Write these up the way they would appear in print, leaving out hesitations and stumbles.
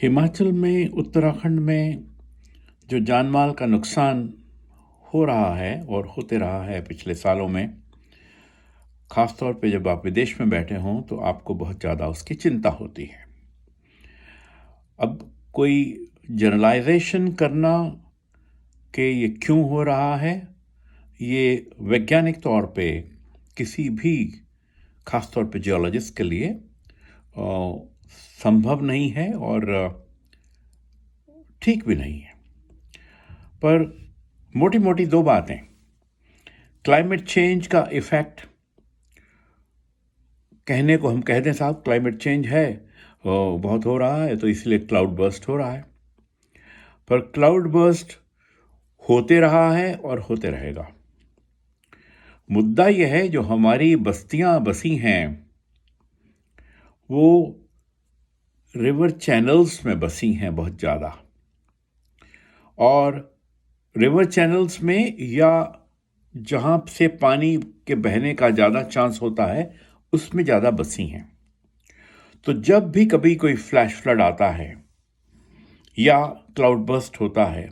हिमाचल में, उत्तराखंड में जो जानमाल का नुकसान हो रहा है और होते रहा है पिछले सालों में, ख़ास तौर पे जब आप विदेश में बैठे हों तो आपको बहुत ज़्यादा उसकी चिंता होती है। अब कोई जनरलाइजेशन करना कि ये क्यों हो रहा है, ये वैज्ञानिक तौर पे किसी भी, ख़ास तौर पे जियोलॉजिस्ट के लिए संभव नहीं है और ठीक भी नहीं है। पर मोटी मोटी दो बातें। क्लाइमेट चेंज का इफ़ेक्ट, कहने को हम कह दें साहब क्लाइमेट चेंज है, बहुत हो रहा है तो इसलिए क्लाउड बर्स्ट हो रहा है, पर क्लाउड बर्स्ट होते रहा है और होते रहेगा। मुद्दा यह है जो हमारी बस्तियां बसी हैं वो रिवर चैनल्स में बसी हैं बहुत ज़्यादा, और रिवर चैनल्स में या जहाँ से पानी के बहने का ज़्यादा चांस होता है उसमें ज़्यादा बसी हैं। तो जब भी कभी कोई फ्लैश फ्लड आता है या क्लाउड बर्स्ट होता है,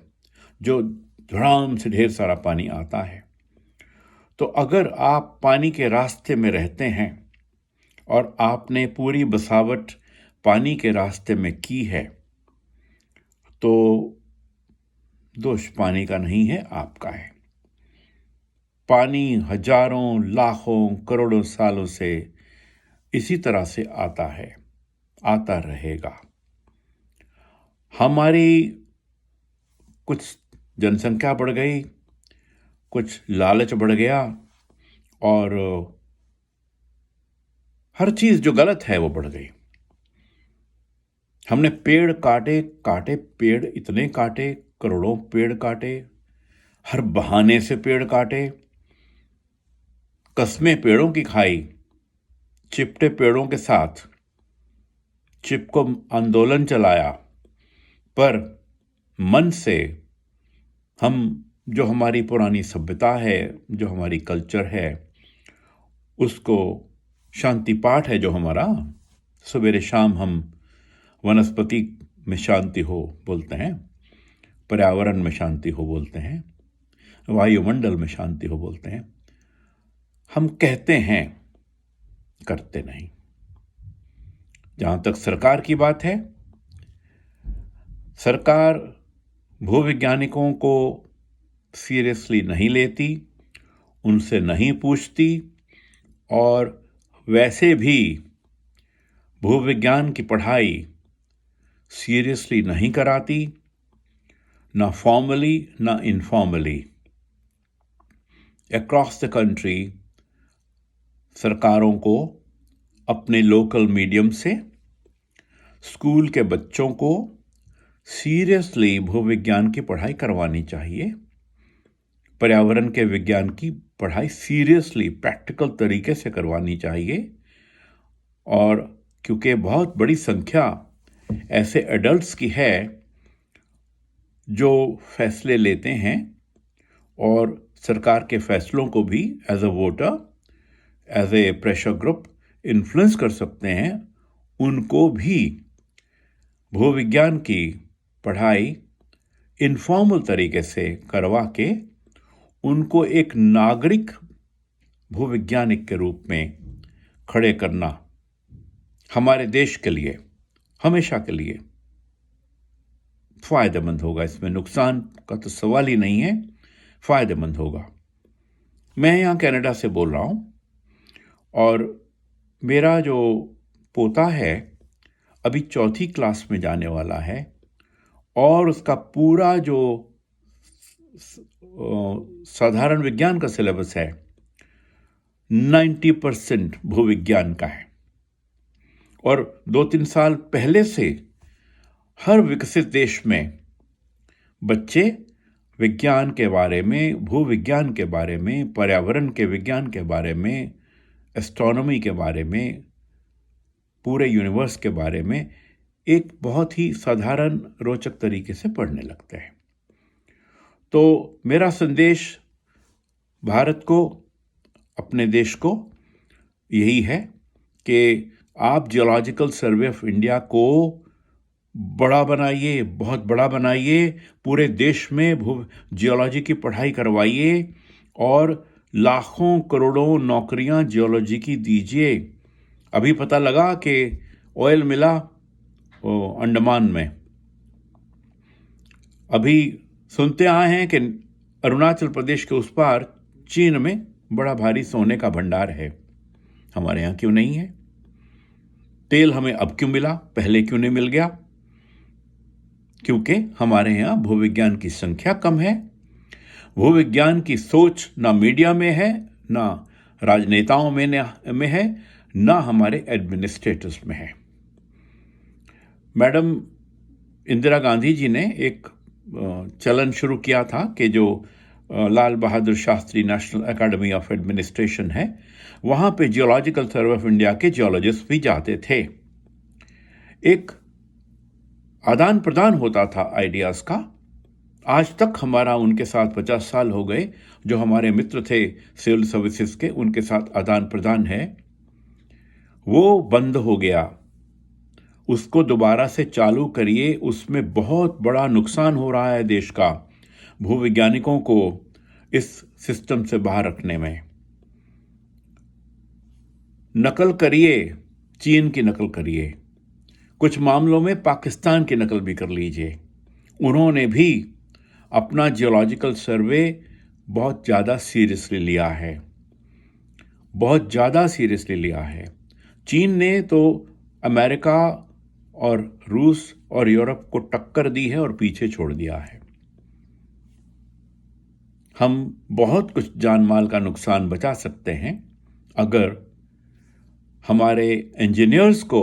जो धड़ाम से ढेर सारा पानी आता है, तो अगर आप पानी के रास्ते में रहते हैं और आपने पूरी बसावट पानी के रास्ते में की है तो दोष पानी का नहीं है, आपका है। पानी हजारों, लाखों, करोड़ों सालों से इसी तरह से आता है, आता रहेगा। हमारी कुछ जनसंख्या बढ़ गई, कुछ लालच बढ़ गया और हर चीज जो गलत है वो बढ़ गई। हमने पेड़ काटे काटे, पेड़ इतने काटे, करोड़ों पेड़ काटे, हर बहाने से पेड़ काटे, कस्में पेड़ों की खाई, चिपटे पेड़ों के साथ चिपको आंदोलन चलाया, पर मन से हम, जो हमारी पुरानी सभ्यता है, जो हमारी कल्चर है, उसको, शांति पाठ है जो हमारा, सवेरे शाम हम वनस्पति में शांति हो बोलते हैं, पर्यावरण में शांति हो बोलते हैं, वायुमंडल में शांति हो बोलते हैं, हम कहते हैं, करते नहीं। जहां तक सरकार की बात है, सरकार भूवैज्ञानिकों को सीरियसली नहीं लेती, उनसे नहीं पूछती, और वैसे भी भूविज्ञान की पढ़ाई सीरियसली नहीं कराती, ना फॉर्मली ना इनफॉर्मली। अक्रॉस द कंट्री सरकारों को अपने लोकल मीडियम से स्कूल के बच्चों को सीरियसली भूविज्ञान की पढ़ाई करवानी चाहिए, पर्यावरण के विज्ञान की पढ़ाई सीरियसली प्रैक्टिकल तरीके से करवानी चाहिए। और क्योंकि बहुत बड़ी संख्या ऐसे एडल्ट्स की है जो फैसले लेते हैं और सरकार के फैसलों को भी as a voter, as a pressure group influence कर सकते हैं, उनको भी भूविज्ञान की पढ़ाई इनफॉर्मल तरीके से करवा के उनको एक नागरिक भूविज्ञानिक के रूप में खड़े करना हमारे देश के लिए हमेशा के लिए फायदेमंद होगा। इसमें नुकसान का तो सवाल ही नहीं है, फायदेमंद होगा। मैं यहाँ कनाडा से बोल रहा हूँ और मेरा जो पोता है अभी 4th क्लास में जाने वाला है, और उसका पूरा जो साधारण विज्ञान का सिलेबस है 90% भूविज्ञान का है। और 2-3 साल पहले से हर विकसित देश में बच्चे विज्ञान के बारे में, भूविज्ञान के बारे में, पर्यावरण के विज्ञान के बारे में, एस्ट्रोनॉमी के बारे में, पूरे यूनिवर्स के बारे में एक बहुत ही साधारण रोचक तरीके से पढ़ने लगते हैं। तो मेरा संदेश भारत को, अपने देश को यही है कि आप जियोलॉजिकल सर्वे ऑफ इंडिया को बड़ा बनाइए, बहुत बड़ा बनाइए, पूरे देश में जियोलॉजी की पढ़ाई करवाइए और लाखों करोड़ों नौकरियां जियोलॉजी की दीजिए। अभी पता लगा कि ऑयल मिला अंडमान में। अभी सुनते आए हैं कि अरुणाचल प्रदेश के उस पार चीन में बड़ा भारी सोने का भंडार है। हमारे यहाँ क्यों नहीं है? तेल हमें अब क्यों मिला, पहले क्यों नहीं मिल गया? क्योंकि हमारे यहाँ भूविज्ञान की संख्या कम है, भूविज्ञान की सोच ना मीडिया में है, ना राजनेताओं में है, ना हमारे एडमिनिस्ट्रेटर्स में है। मैडम इंदिरा गांधी जी ने एक चलन शुरू किया था कि जो Lal Bahadur Shastri national academy of administration है, वहां पे जियोलॉजिकल सर्वे ऑफ इंडिया के जियोलॉजिस्ट भी जाते थे। एक आदान प्रदान होता था आइडियाज का। आज तक हमारा उनके साथ 50 साल हो गए, जो हमारे मित्र थे सिविल सर्विसेज के, उनके साथ आदान प्रदान है, वो बंद हो गया। उसको दोबारा से चालू करिए, उसमें बहुत बड़ा नुकसान हो रहा है देश का, भूवैज्ञानिकों को इस सिस्टम से बाहर रखने में। नकल करिए, चीन की नकल करिए, कुछ मामलों में पाकिस्तान की नकल भी कर लीजिए। उन्होंने भी अपना जियोलॉजिकल सर्वे बहुत ज़्यादा सीरियसली लिया है, बहुत ज़्यादा सीरियसली लिया है। चीन ने तो अमेरिका और रूस और यूरोप को टक्कर दी है और पीछे छोड़ दिया है। हम बहुत कुछ जान माल का नुकसान बचा सकते हैं अगर हमारे इंजीनियर्स को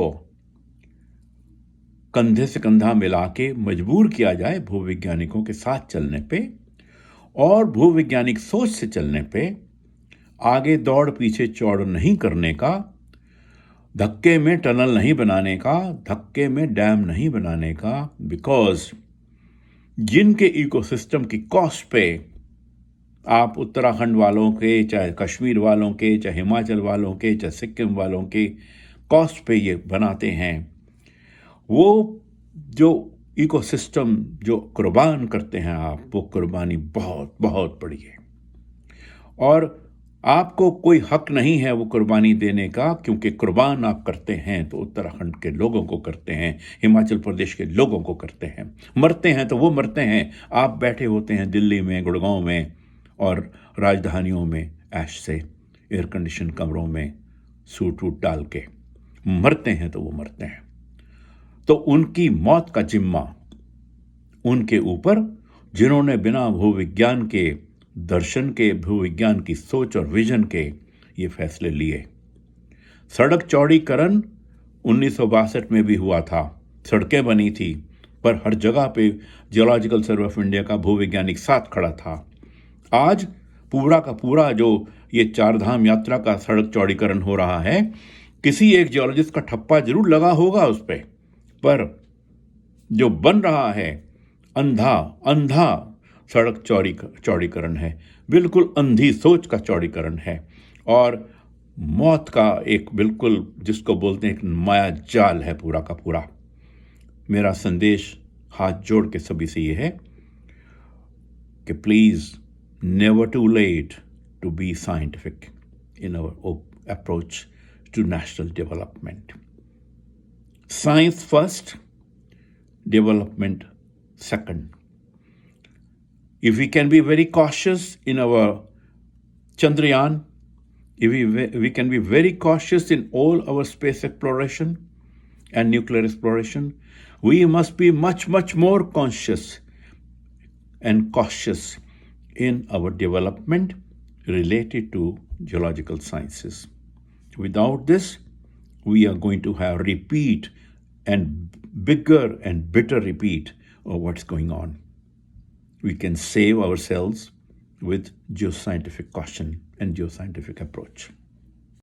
कंधे से कंधा मिला के मजबूर किया जाए भूवैज्ञानिकों के साथ चलने पे और भूवैज्ञानिक सोच से चलने पे, आगे दौड़ पीछे चौड़ नहीं करने का, धक्के में टनल नहीं बनाने का, धक्के में डैम नहीं बनाने का। बिकॉज जिनके इकोसिस्टम की कॉस्ट पे आप उत्तराखंड वालों के, चाहे कश्मीर वालों के, चाहे हिमाचल वालों के, चाहे सिक्किम वालों के कॉस्ट पे ये बनाते हैं, वो जो इकोसिस्टम जो कुर्बान करते हैं आप, वो कुर्बानी बहुत बहुत बड़ी है और आपको कोई हक नहीं है वो कुर्बानी देने का, क्योंकि कुर्बान आप करते हैं तो उत्तराखंड के लोगों को करते हैं, हिमाचल प्रदेश के लोगों को करते हैं। मरते हैं तो वो मरते हैं, आप बैठे होते हैं दिल्ली में, गुड़गांव में और राजधानियों में ऐश से एयर कंडीशन कमरों में सूट वूट डाल के। मरते हैं तो वो मरते हैं। तो उनकी मौत का जिम्मा उनके ऊपर, जिन्होंने बिना भूविज्ञान के दर्शन के, भूविज्ञान की सोच और विजन के ये फैसले लिए। सड़क चौड़ीकरण 1962 में भी हुआ था, सड़कें बनी थी, पर हर जगह पे जियोलॉजिकल सर्वे ऑफ इंडिया का भूवैज्ञानिक साथ खड़ा था। आज पूरा का पूरा जो ये चारधाम यात्रा का सड़क चौड़ीकरण हो रहा है, किसी एक जियोलॉजिस्ट का ठप्पा जरूर लगा होगा उस पर जो बन रहा है अंधा सड़क चौड़ीकरण है, बिल्कुल अंधी सोच का चौड़ीकरण है और मौत का एक बिल्कुल जिसको बोलते हैं एक माया जाल है पूरा का पूरा। मेरा संदेश हाथ जोड़ के सभी से ये है कि please never too late to be scientific in our approach to national development. Science first, development second. If we can be very cautious in our Chandrayaan, if we can be very cautious in all our space exploration and nuclear exploration, we must be much, much more conscious and cautious in our development related to geological sciences. Without this, we are going to have repeat and bigger and bitter repeat of what's going on. We can save ourselves with geoscientific caution and geoscientific approach.